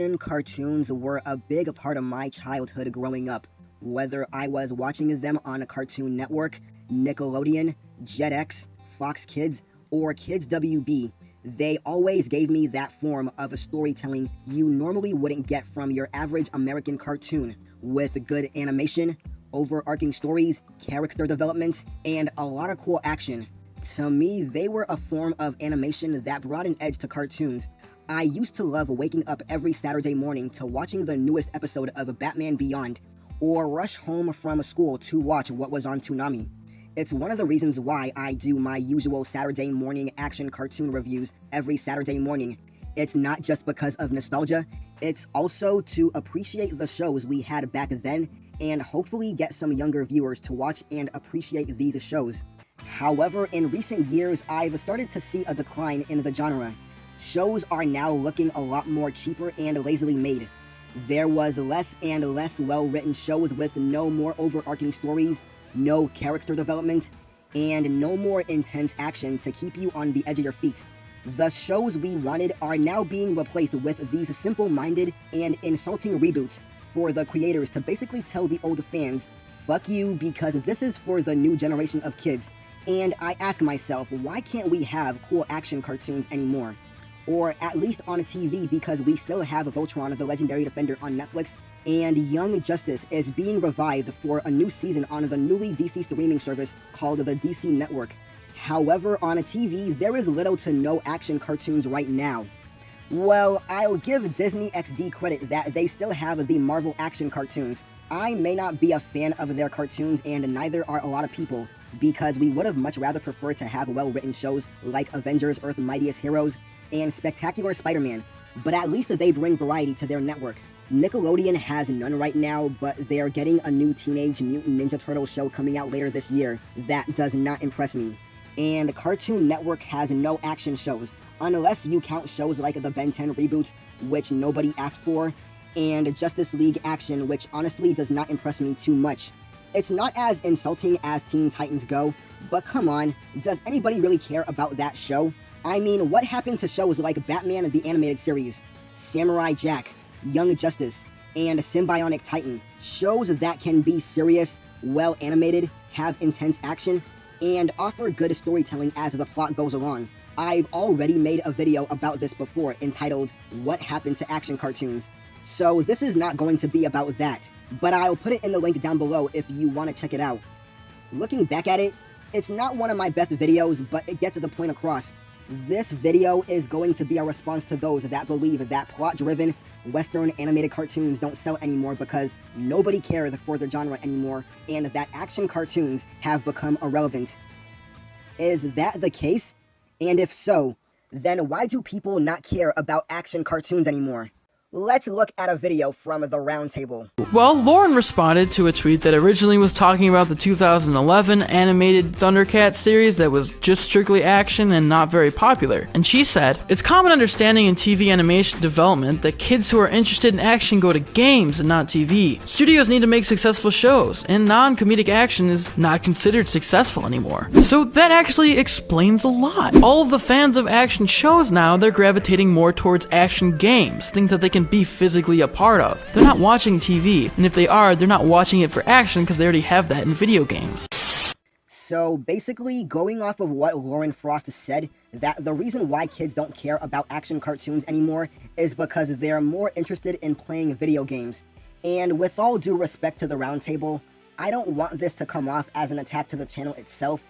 action cartoons were a big part of my childhood growing up. Whether I was watching them on Cartoon Network, Nickelodeon, Jetix, Fox Kids, or Kids WB, they always gave me that form of storytelling you normally wouldn't get from your average American cartoon, with good animation, overarching stories, character development, and a lot of cool action. To me, they were a form of animation that brought an edge to cartoons. I used to love waking up every Saturday morning to watching the newest episode of Batman Beyond, or rush home from school to watch what was on Toonami. It's one of the reasons why I do my usual Saturday morning action cartoon reviews every Saturday morning. It's not just because of nostalgia, it's also to appreciate the shows we had back then and hopefully get some younger viewers to watch and appreciate these shows. However, in recent years, I've started to see a decline in the genre. Shows are now looking a lot more cheaper and lazily made. There was less and less well-written shows with no more overarching stories, no character development, and no more intense action to keep you on the edge of your feet. The shows we wanted are now being replaced with these simple-minded and insulting reboots for the creators to basically tell the old fans, fuck you because this is for the new generation of kids. And I ask myself, why can't we have cool action cartoons anymore? Or at least on TV, because we still have Voltron the Legendary Defender on Netflix, and Young Justice is being revived for a new season on the newly DC streaming service called the DC Network. However, on TV, there is little to no action cartoons right now. Well, I'll give Disney XD credit that they still have the Marvel action cartoons. I may not be a fan of their cartoons, and neither are a lot of people, because we would have much rather preferred to have well-written shows like Avengers Earth's Mightiest Heroes and Spectacular Spider-Man, but at least they bring variety to their network. Nickelodeon has none right now, but they are getting a new Teenage Mutant Ninja Turtles show coming out later this year that does not impress me. And Cartoon Network has no action shows, unless you count shows like the Ben 10 reboots, which nobody asked for, and Justice League Action, which honestly does not impress me too much. It's not as insulting as Teen Titans Go, but come on, does anybody really care about that show? I mean, what happened to shows like Batman the Animated Series, Samurai Jack, Young Justice, and Symbionic Titan? Shows that can be serious, well animated, have intense action, and offer good storytelling as the plot goes along. I've already made a video about this before entitled, What Happened to Action Cartoons? So this is not going to be about that, but I'll put it in the link down below if you want to check it out. Looking back at it, it's not one of my best videos, but it gets the point across. This video is going to be a response to those that believe that plot-driven, Western animated cartoons don't sell anymore because nobody cares for the genre anymore, and that action cartoons have become irrelevant. Is that the case? And if so, then why do people not care about action cartoons anymore? Let's look at a video from TheRoundtable. Well, Lauren responded to a tweet that originally was talking about the 2011 animated Thundercats series that was just strictly action and not very popular. And she said, "It's common understanding in TV animation development that kids who are interested in action go to games and not TV. Studios need to make successful shows, and non-comedic action is not considered successful anymore." So that actually explains a lot. All of the fans of action shows now, they're gravitating more towards action games, things that they can be physically a part of. They're not watching TV, and if they are, they're not watching it for action because they already have that in video games. So basically, going off of what Lauren Frost said, that the reason why kids don't care about action cartoons anymore is because they're more interested in playing video games. And with all due respect to TheRoundtable, I don't want this to come off as an attack to the channel itself,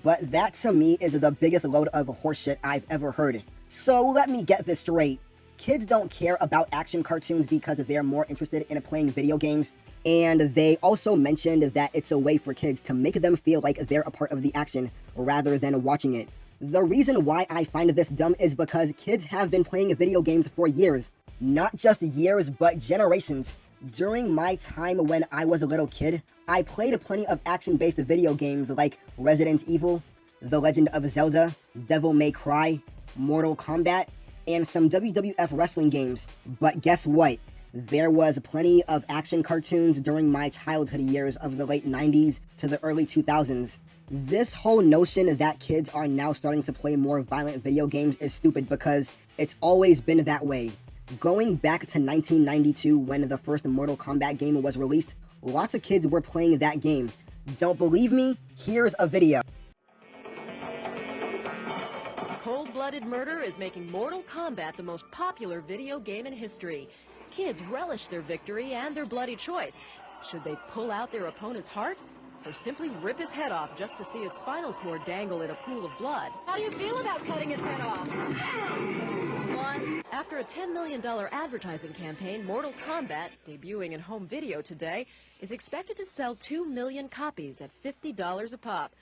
but that to me is the biggest load of horseshit I've ever heard. So let me get this straight. Kids don't care about action cartoons because they're more interested in playing video games, and they also mentioned that it's a way for kids to make them feel like they're a part of the action rather than watching it. The reason why I find this dumb is because kids have been playing video games for years. Not just years, but generations. During my time when I was a little kid, I played plenty of action-based video games like Resident Evil, The Legend of Zelda, Devil May Cry, Mortal Kombat, and some WWF wrestling games. But guess what? There was plenty of action cartoons during my childhood years of the late 90s to the early 2000s. This whole notion that kids are now starting to play more violent video games is stupid because it's always been that way. Going back to 1992 when the first Mortal Kombat game was released, lots of kids were playing that game. Don't believe me? Here's a video. Cold-blooded murder is making Mortal Kombat the most popular video game in history. Kids relish their victory and their bloody choice. Should they pull out their opponent's heart? Or simply rip his head off just to see his spinal cord dangle in a pool of blood? How do you feel about cutting his head off? After a $10 million advertising campaign, Mortal Kombat, debuting in home video today, is expected to sell 2 million copies at $50 a pop.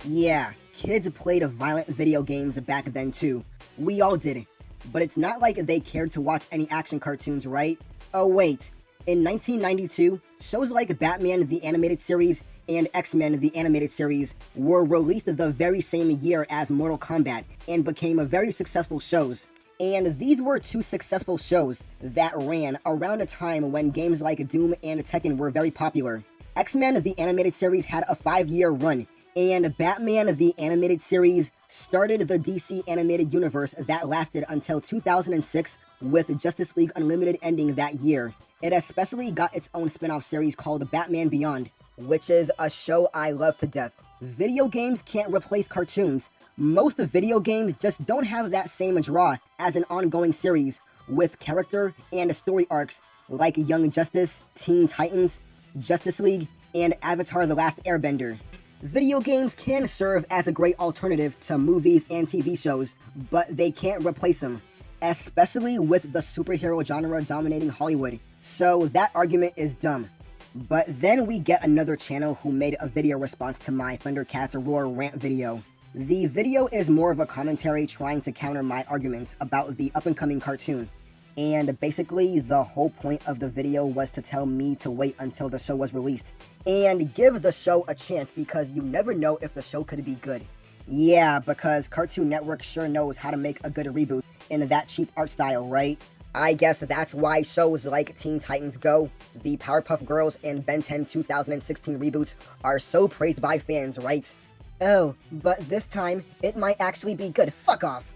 Yeah, kids played violent video games back then too. We all did. But it's not like they cared to watch any action cartoons, right? Oh wait, in 1992, shows like Batman the Animated Series and X-Men the Animated Series were released the very same year as Mortal Kombat and became very successful shows. And these were two successful shows that ran around a time when games like Doom and Tekken were very popular. X-Men the Animated Series had a 5-year run, and Batman the Animated Series started the DC animated universe that lasted until 2006, with Justice League Unlimited ending that year. It especially got its own spin-off series called Batman Beyond, which is a show I love to death. Video games can't replace cartoons. Most video games just don't have that same draw as an ongoing series, with character and story arcs like Young Justice, Teen Titans, Justice League, and Avatar: The Last Airbender. Video games can serve as a great alternative to movies and TV shows, but they can't replace them, especially with the superhero genre dominating Hollywood. So that argument is dumb. But then we get another channel who made a video response to my Thundercats Roar rant video. The video is more of a commentary trying to counter my arguments about the up-and-coming cartoon. And basically, the whole point of the video was to tell me to wait until the show was released, and give the show a chance because you never know if the show could be good. Yeah, because Cartoon Network sure knows how to make a good reboot in that cheap art style, right? I guess that's why shows like Teen Titans Go, the Powerpuff Girls, and Ben 10 2016 reboots are so praised by fans, right? Oh, but this time, it might actually be good. Fuck off!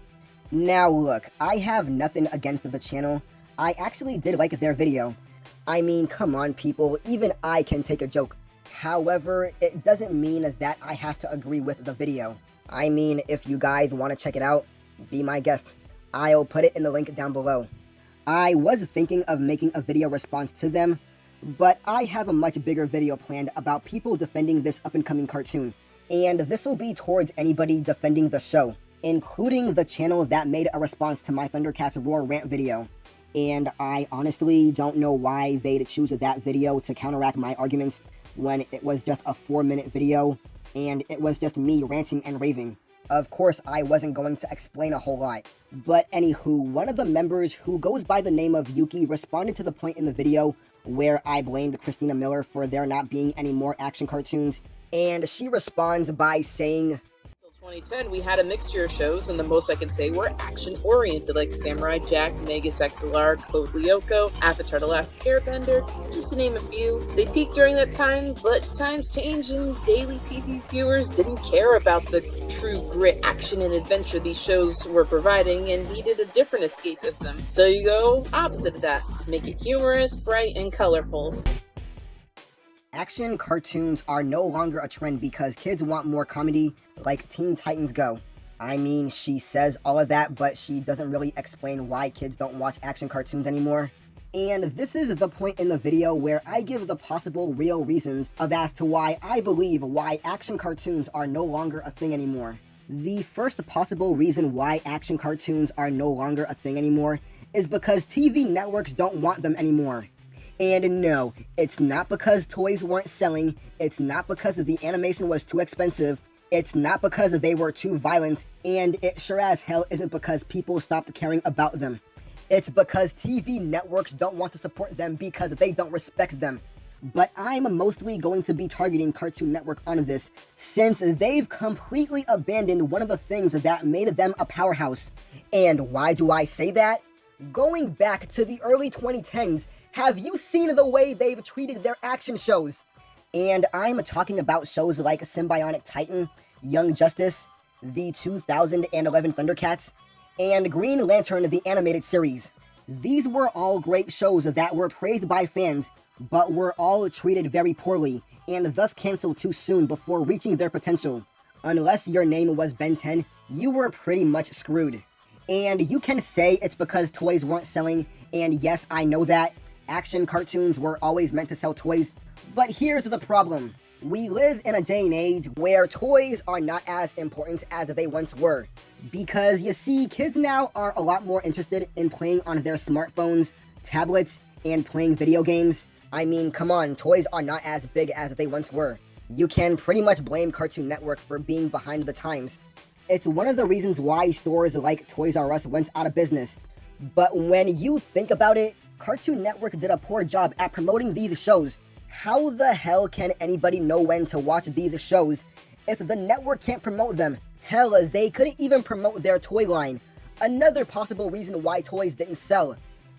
Now look, I have nothing against the channel. I actually did like their video. I mean, come on people, even I can take a joke. However, it doesn't mean that I have to agree with the video. I mean, if you guys want to check it out, be my guest. I'll put it in the link down below. I was thinking of making a video response to them, but I have a much bigger video planned about people defending this up-and-coming cartoon. And this will be towards anybody defending the show, including the channel that made a response to my Thundercats Roar rant video. And I honestly don't know why they'd choose that video to counteract my arguments when it was just a 4-minute video, and it was just me ranting and raving. Of course, I wasn't going to explain a whole lot. But anywho, one of the members who goes by the name of Yuki responded to the point in the video where I blamed Christina Miller for there not being any more action cartoons, and she responds by saying, 2010, we had a mixture of shows, and the most I can say were action-oriented, like Samurai Jack, Megas XLR, Code Lyoko, Avatar: The Last Airbender, just to name a few. They peaked during that time, but times change, and daily TV viewers didn't care about the true grit, action, and adventure these shows were providing, and needed a different escapism. So you go opposite of that. Make it humorous, bright, and colorful. Action cartoons are no longer a trend because kids want more comedy, like Teen Titans Go. I mean, she says all of that, but she doesn't really explain why kids don't watch action cartoons anymore. And this is the point in the video where I give the possible real reasons as to why I believe why action cartoons are no longer a thing anymore. The first possible reason why action cartoons are no longer a thing anymore is because TV networks don't want them anymore. And no, it's not because toys weren't selling, it's not because the animation was too expensive, it's not because they were too violent, and it sure as hell isn't because people stopped caring about them. It's because TV networks don't want to support them because they don't respect them. But I'm mostly going to be targeting Cartoon Network on this, since they've completely abandoned one of the things that made them a powerhouse. And why do I say that? Going back to the early 2010s, have you seen the way they've treated their action shows? And I'm talking about shows like Symbionic Titan, Young Justice, the 2011 Thundercats, and Green Lantern the Animated Series. These were all great shows that were praised by fans, but were all treated very poorly, and thus canceled too soon before reaching their potential. Unless your name was Ben 10, you were pretty much screwed. And you can say it's because toys weren't selling, and yes, I know that. Action cartoons were always meant to sell toys, but here's the problem. We live in a day and age where toys are not as important as they once were. Because you see, kids now are a lot more interested in playing on their smartphones, tablets, and playing video games. I mean, come on, toys are not as big as they once were. You can pretty much blame Cartoon Network for being behind the times. It's one of the reasons why stores like Toys R Us went out of business. But when you think about it, Cartoon Network did a poor job at promoting these shows. How the hell can anybody know when to watch these shows if the network can't promote them? Hell, they couldn't even promote their toy line. Another possible reason why toys didn't sell.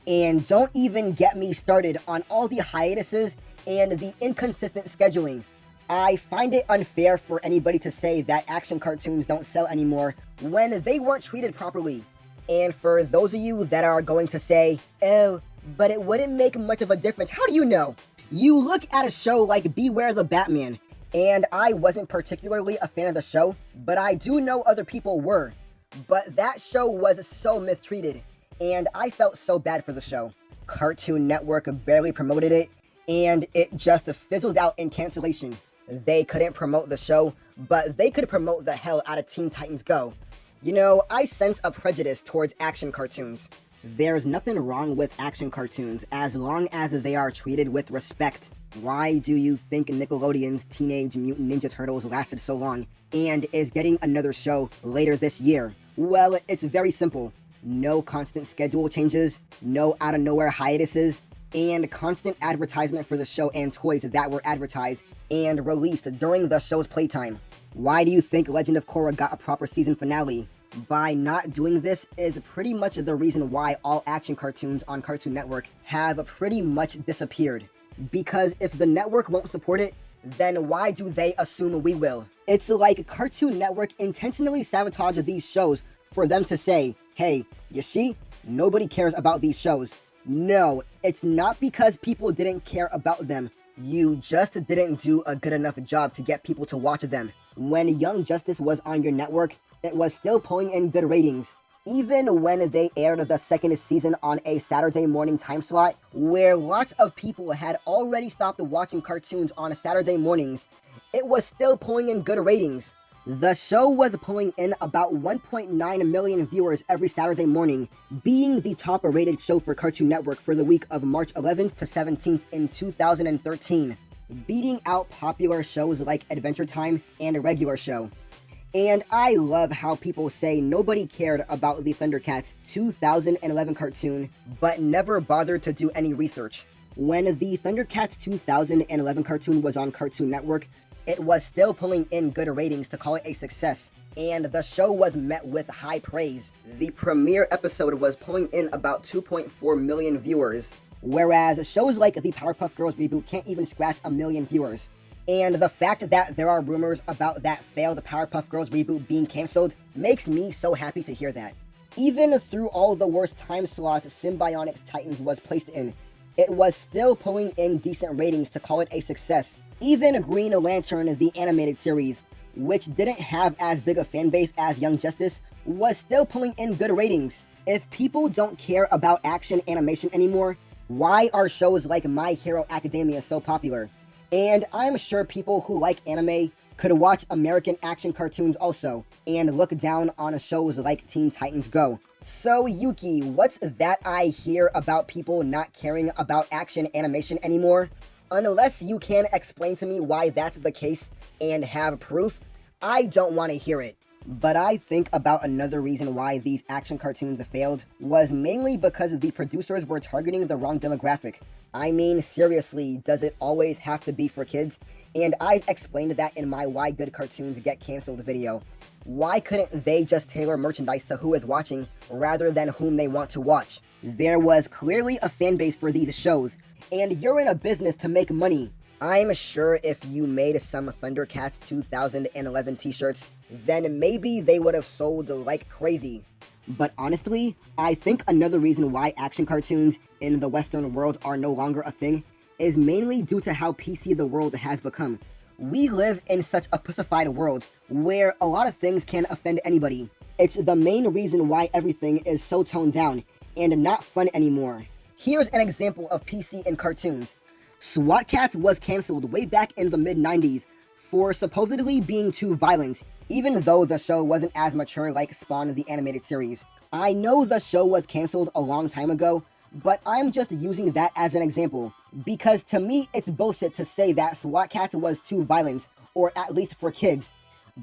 And don't even get me started on all the hiatuses and the inconsistent scheduling. I find it unfair for anybody to say that action cartoons don't sell anymore when they weren't treated properly. And for those of you that are going to say, oh, but it wouldn't make much of a difference, how do you know? You look at a show like Beware the Batman, and I wasn't particularly a fan of the show, but I do know other people were. But that show was so mistreated, and I felt so bad for the show. Cartoon Network barely promoted it, and it just fizzled out in cancellation. They couldn't promote the show, but they could promote the hell out of Teen Titans Go. You know, I sense a prejudice towards action cartoons. There's nothing wrong with action cartoons as long as they are treated with respect. Why do you think Nickelodeon's Teenage Mutant Ninja Turtles lasted so long and is getting another show later this year? Well, it's very simple. No constant schedule changes, no out-of-nowhere hiatuses, and constant advertisement for the show and toys that were advertised and released during the show's playtime. Why do you think Legend of Korra got a proper season finale? By not doing this is pretty much the reason why all action cartoons on Cartoon Network have pretty much disappeared. Because if the network won't support it, then why do they assume we will? It's like Cartoon Network intentionally sabotaged these shows for them to say, hey, you see, nobody cares about these shows. No, it's not because people didn't care about them. You just didn't do a good enough job to get people to watch them. When Young Justice was on your network, it was still pulling in good ratings. Even when they aired the second season on a Saturday morning time slot, where lots of people had already stopped watching cartoons on Saturday mornings, it was still pulling in good ratings. The show was pulling in about 1.9 million viewers every Saturday morning, being the top-rated show for Cartoon Network for the week of March 11th to 17th in 2013, beating out popular shows like Adventure Time and Regular Show. And I love how people say nobody cared about the Thundercats 2011 cartoon, but never bothered to do any research. When the Thundercats 2011 cartoon was on Cartoon Network, it was still pulling in good ratings to call it a success, and the show was met with high praise. The premiere episode was pulling in about 2.4 million viewers, whereas shows like the Powerpuff Girls reboot can't even scratch a million viewers. And the fact that there are rumors about that failed Powerpuff Girls reboot being cancelled makes me so happy to hear that. Even through all the worst time slots Symbionic Titans was placed in, it was still pulling in decent ratings to call it a success. Even Green Lantern, the animated series, which didn't have as big a fan base as Young Justice, was still pulling in good ratings. If people don't care about action animation anymore, why are shows like My Hero Academia so popular? And I'm sure people who like anime could watch American action cartoons also, and look down on shows like Teen Titans Go. So Yuki, what's that I hear about people not caring about action animation anymore? Unless you can explain to me why that's the case and have proof, I don't want to hear it. But I think about another reason why these action cartoons failed was mainly because the producers were targeting the wrong demographic. I mean, seriously, does it always have to be for kids? And I've explained that in my Why Good Cartoons Get Cancelled video. Why couldn't they just tailor merchandise to who is watching rather than whom they want to watch? There was clearly a fan base for these shows, and you're in a business to make money. I'm sure if you made some Thundercats 2011 t-shirts, then maybe they would have sold like crazy. But honestly, I think another reason why action cartoons in the Western world are no longer a thing is mainly due to how PC the world has become. We live in such a pussified world where a lot of things can offend anybody. It's the main reason why everything is so toned down and not fun anymore. Here's an example of PC in cartoons. SWAT Kats was cancelled way back in the mid-90s for supposedly being too violent, even though the show wasn't as mature like Spawn the animated series. I know the show was cancelled a long time ago, but I'm just using that as an example, because to me it's bullshit to say that SWAT Kats was too violent, or at least for kids,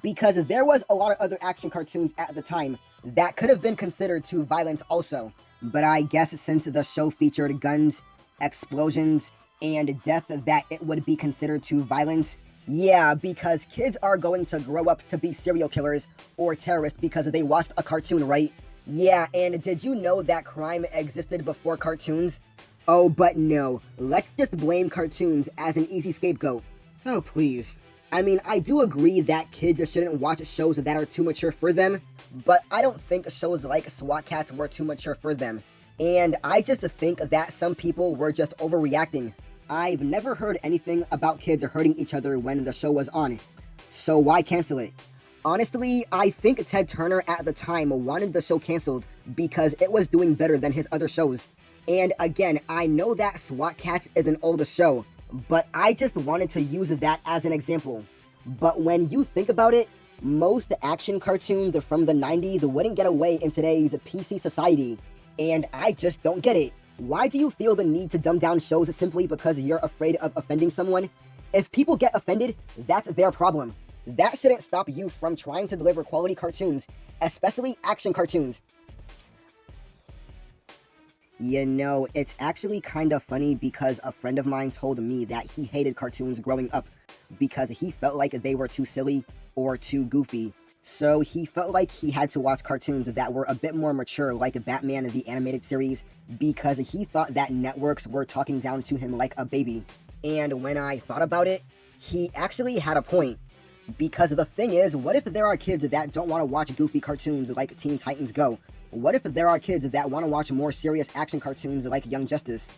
because there was a lot of other action cartoons at the time that could have been considered too violent also. But I guess since the show featured guns, explosions, and death that it would be considered too violent. Yeah, because kids are going to grow up to be serial killers or terrorists because they watched a cartoon, right? Yeah, and did you know that crime existed before cartoons? Oh, but no, let's just blame cartoons as an easy scapegoat. Oh, please. I mean, I do agree that kids shouldn't watch shows that are too mature for them, but I don't think shows like SWAT Kats were too mature for them. And I just think that some people were just overreacting. I've never heard anything about kids hurting each other when the show was on, so why cancel it? Honestly, I think Ted Turner at the time wanted the show canceled because it was doing better than his other shows. And again, I know that SWAT Kats is an older show, but I just wanted to use that as an example. But when you think about it, most action cartoons from the 90s wouldn't get away in today's PC society. And I just don't get it. Why do you feel the need to dumb down shows simply because you're afraid of offending someone? If people get offended, that's their problem. That shouldn't stop you from trying to deliver quality cartoons, especially action cartoons. You know, it's actually kind of funny because a friend of mine told me that he hated cartoons growing up because he felt like they were too silly or too goofy. So he felt like he had to watch cartoons that were a bit more mature, like Batman the animated series, because he thought that networks were talking down to him like a baby. And when I thought about it, he actually had a point. Because the thing is, what if there are kids that don't want to watch goofy cartoons like Teen Titans Go? What if there are kids that want to watch more serious action cartoons like Young Justice?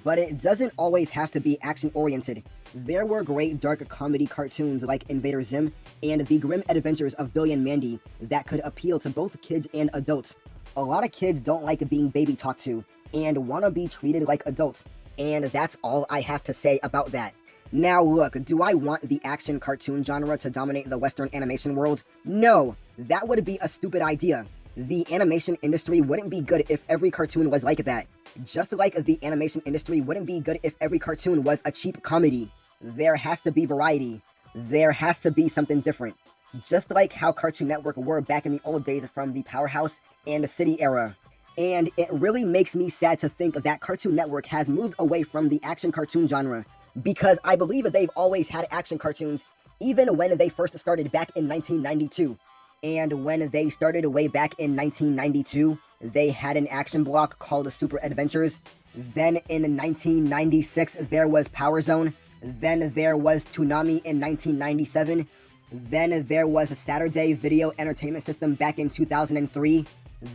But it doesn't always have to be action-oriented. There were great dark comedy cartoons like Invader Zim and The Grim Adventures of Billy and Mandy that could appeal to both kids and adults. A lot of kids don't like being baby talked to and want to be treated like adults. And that's all I have to say about that. Now look, do I want the action cartoon genre to dominate the Western animation world? No, that would be a stupid idea. The animation industry wouldn't be good if every cartoon was like that. Just like the animation industry wouldn't be good if every cartoon was a cheap comedy. There has to be variety. There has to be something different. Just like how Cartoon Network were back in the old days from the Powerhouse and the City era. And it really makes me sad to think that Cartoon Network has moved away from the action cartoon genre, because I believe they've always had action cartoons, even when they first started back in 1992. And when they started way back in 1992, they had an action block called Super Adventures. Then in 1996, there was Power Zone. Then there was Toonami in 1997. Then there was a Saturday Video Entertainment System back in 2003.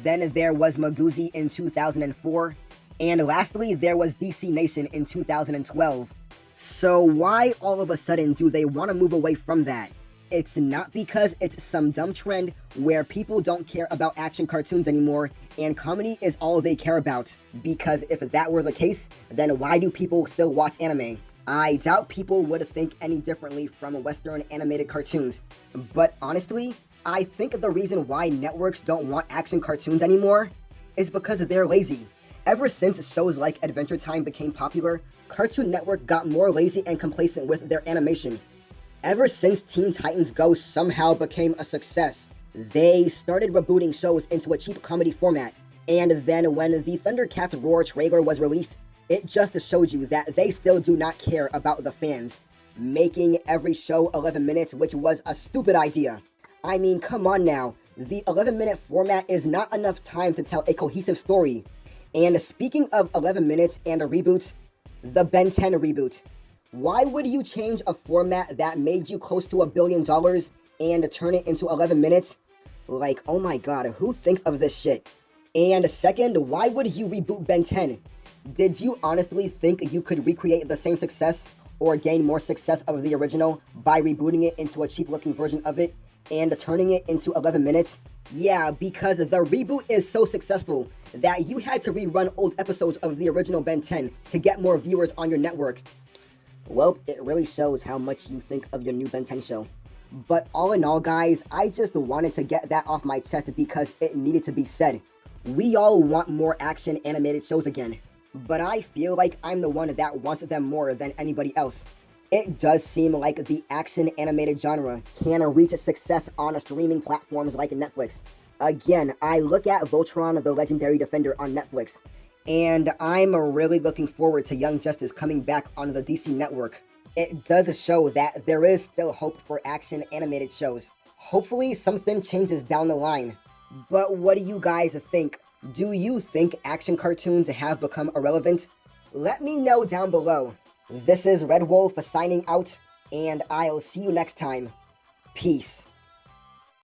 Then there was Maguzi in 2004. And lastly, there was DC Nation in 2012. So why all of a sudden do they want to move away from that? It's not because it's some dumb trend where people don't care about action cartoons anymore and comedy is all they care about. Because if that were the case, then why do people still watch anime? I doubt people would think any differently from Western animated cartoons. But honestly, I think the reason why networks don't want action cartoons anymore is because they're lazy. Ever since shows like Adventure Time became popular, Cartoon Network got more lazy and complacent with their animation. Ever since Teen Titans Go somehow became a success, they started rebooting shows into a cheap comedy format. And then when the Thundercats Roar trailer was released, it just showed you that they still do not care about the fans, making every show 11 minutes, which was a stupid idea. I mean, come on now, the 11-minute format is not enough time to tell a cohesive story. And speaking of 11 minutes and reboots, the Ben 10 reboot. Why would you change a format that made you close to $1 billion and turn it into 11 minutes? Like, oh my god, who thinks of this shit? And second, why would you reboot Ben 10? Did you honestly think you could recreate the same success or gain more success of the original by rebooting it into a cheap looking version of it and turning it into 11 minutes? Yeah, because the reboot is so successful that you had to rerun old episodes of the original Ben 10 to get more viewers on your network. Well, it really shows how much you think of your new Ben 10 show. But all in all, guys, I just wanted to get that off my chest because it needed to be said. We all want more action animated shows again, but I feel like I'm the one that wants them more than anybody else. It does seem like the action animated genre can reach success on streaming platforms like Netflix. Again, I look at Voltron the Legendary Defender on Netflix, and I'm really looking forward to Young Justice coming back on the DC network. It does show that there is still hope for action animated shows. Hopefully something changes down the line. But what do you guys think? Do you think action cartoons have become irrelevant? Let me know down below. This is Red Wolf signing out, and I'll see you next time. Peace.